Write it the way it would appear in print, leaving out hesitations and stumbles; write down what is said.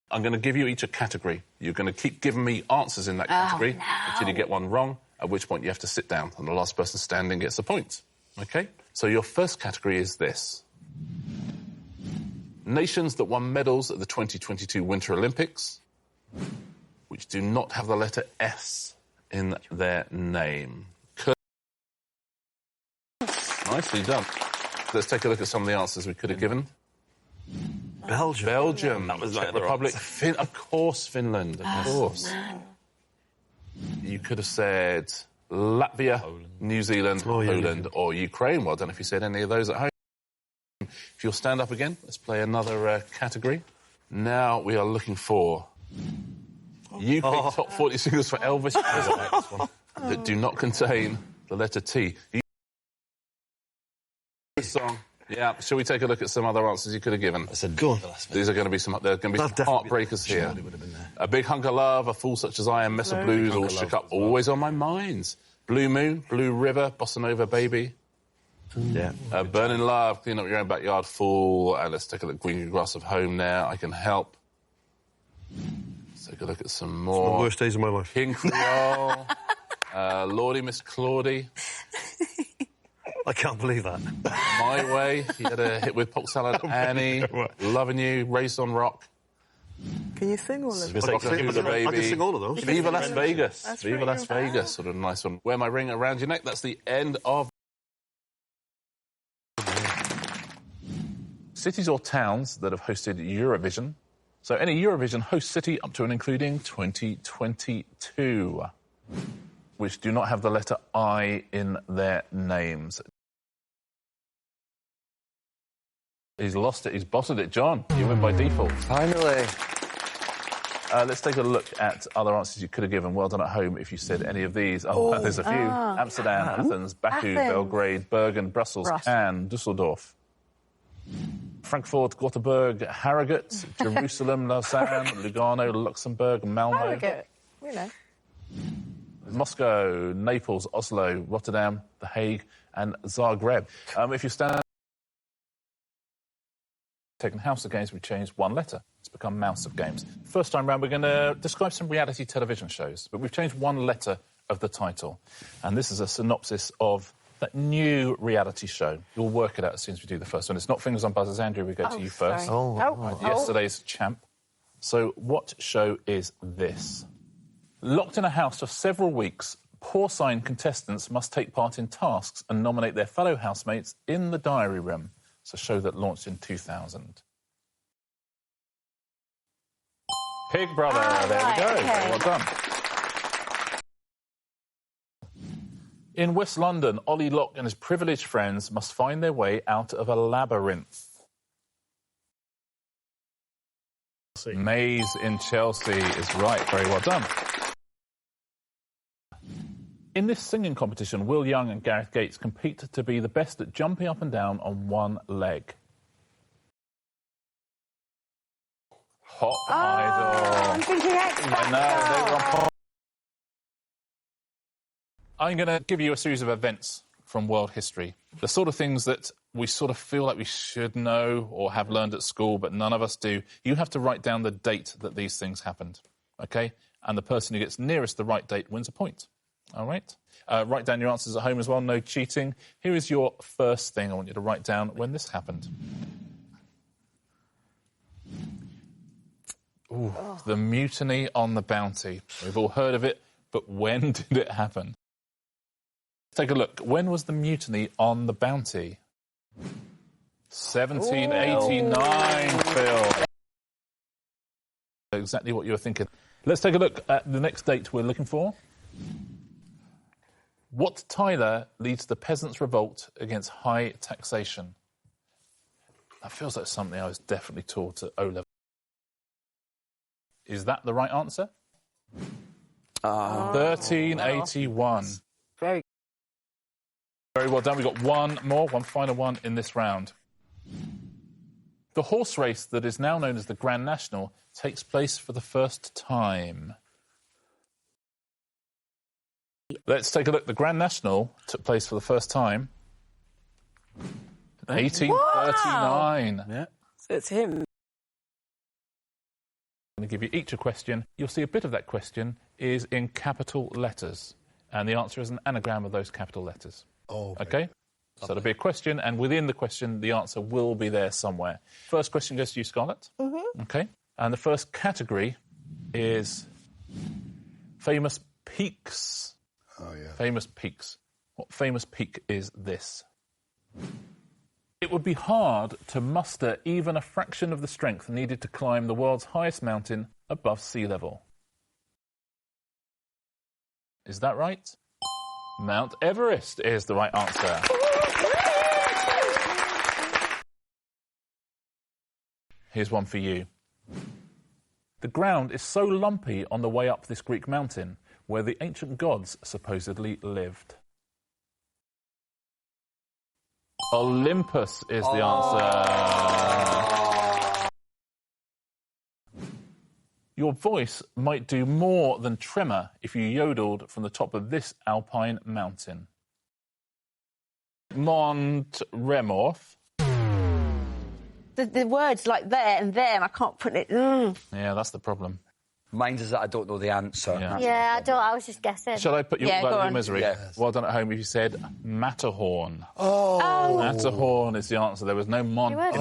I'm going to give you each a category. You're going to keep giving me answers in that category until you get one wrong, at which point you have to sit down, and the last person standing gets a point. OK? So your first category is this. Nations that won medals at the 2022 Winter Olympics, which do not have the letter S in their name. Nicely done. Let's take a look at some of the answers we could have given. Belgium. That was Czech Republic. Of course, Finland. Of course. Man. You could have said Latvia, Poland. New Zealand, Poland, or Ukraine. Well, I don't know if you said any of those at home. If you'll stand up again, let's play another category. Now we are looking for UK top 40 singles for Elvis that do not contain the letter T. Song. Yeah, shall we take a look at some other answers you could have given? I said, go on. These are going to be some heartbreakers here. A Big Hunk of Love, A Fool Such As I Am, Mess of Blues, All Shook Up, Always on My Mind. Blue Moon, Blue River, Bossa Nova Baby. Yeah. Burning Love, Clean Up Your Own Backyard, Fool. And let's take a look at Green Grass of Home now. I Can Help. Let's take a look at some more. It's the worst days of my life. King Creole. Lordy Miss Claudie. I can't believe that. My Way. He had a hit with Pop Salad. Annie. Loving You. Raised on Rock. Can you sing all of them? I can sing all of those. Viva Las Vegas. Viva Las Vegas. Sort of a nice one. Wear My Ring Around Your Neck. That's the end of... Cities or towns that have hosted Eurovision. So any Eurovision host city up to and including 2022, which do not have the letter I in their names. He's lost it. He's bottled it. John, you win by default. Finally. Let's take a look at other answers you could have given. Well done at home if you said any of these. Oh, there's a few. Amsterdam, Athens, Baku, Belgrade, Bergen, Brussels, Cannes, Dusseldorf. Frankfurt, Gothenburg, Harrogate, Jerusalem, Lausanne, Lugano, Luxembourg, Malmo. Harrogate, you know. Moscow, Naples, Oslo, Rotterdam, The Hague, and Zagreb. If you stand... Taken House of Games, we changed one letter. It's become Mouse of Games. First time round, we're going to describe some reality television shows, but we've changed one letter of the title. And this is a synopsis of that new reality show. You'll work it out as soon as we do the first one. It's not Fingers on Buzzers. Andrew, we go to you first. Yesterday's champ. So what show is this? Locked in a house for several weeks, porcine contestants must take part in tasks and nominate their fellow housemates in the diary room. It's a show that launched in 2000. Pig Brother, there we go. Okay. Well done. In West London, Ollie Locke and his privileged friends must find their way out of a labyrinth. Maze in Chelsea is right. Very well done. In this singing competition, Will Young and Gareth Gates compete to be the best at jumping up and down on one leg. Hot Idol. I'm thinking X-Factor. I'm going to give you a series of events from world history. The sort of things that we sort of feel like we should know or have learned at school, but none of us do. You have to write down the date that these things happened, OK? And the person who gets nearest the right date wins a point. All right? Write down your answers at home as well, no cheating. Here is your first thing I want you to write down when this happened. Ooh, the mutiny on the Bounty. We've all heard of it, but when did it happen? Take a look. When was the mutiny on the Bounty? 1789, Phil. Exactly what you were thinking. Let's take a look at the next date we're looking for. What Tyler leads the peasants' revolt against high taxation? That feels like something I was definitely taught at O-level. Is that the right answer? 1381. Very well done. We've got one final one in this round. The horse race that is now known as the Grand National takes place for the first time. Let's take a look. The Grand National took place for the first time. 1839. Wow. Yeah. So it's him. I'm going to give you each a question. You'll see a bit of that question is in capital letters, and the answer is an anagram of those capital letters. Oh, OK? So there'll be a question, and within the question, the answer will be there somewhere. First question goes to you, Scarlett. Mm-hmm. OK? And the first category is famous peaks. Oh, yeah. Famous peaks. What famous peak is this? It would be hard to muster even a fraction of the strength needed to climb the world's highest mountain above sea level. Is that right? Mount Everest is the right answer. Here's one for you. The ground is so lumpy on the way up this Greek mountain where the ancient gods supposedly lived. Olympus is the answer. Your voice might do more than tremor if you yodeled from the top of this alpine mountain. Mont Remorth. The words like there and there, I can't put it... Yeah, that's the problem. Mine's is that I don't know the answer. Yeah, I was just guessing. Shall I put you Yeah, out go of your on. misery? Yeah. Well done at home if you said Matterhorn. Oh. Matterhorn is the answer. There was no Mont in it.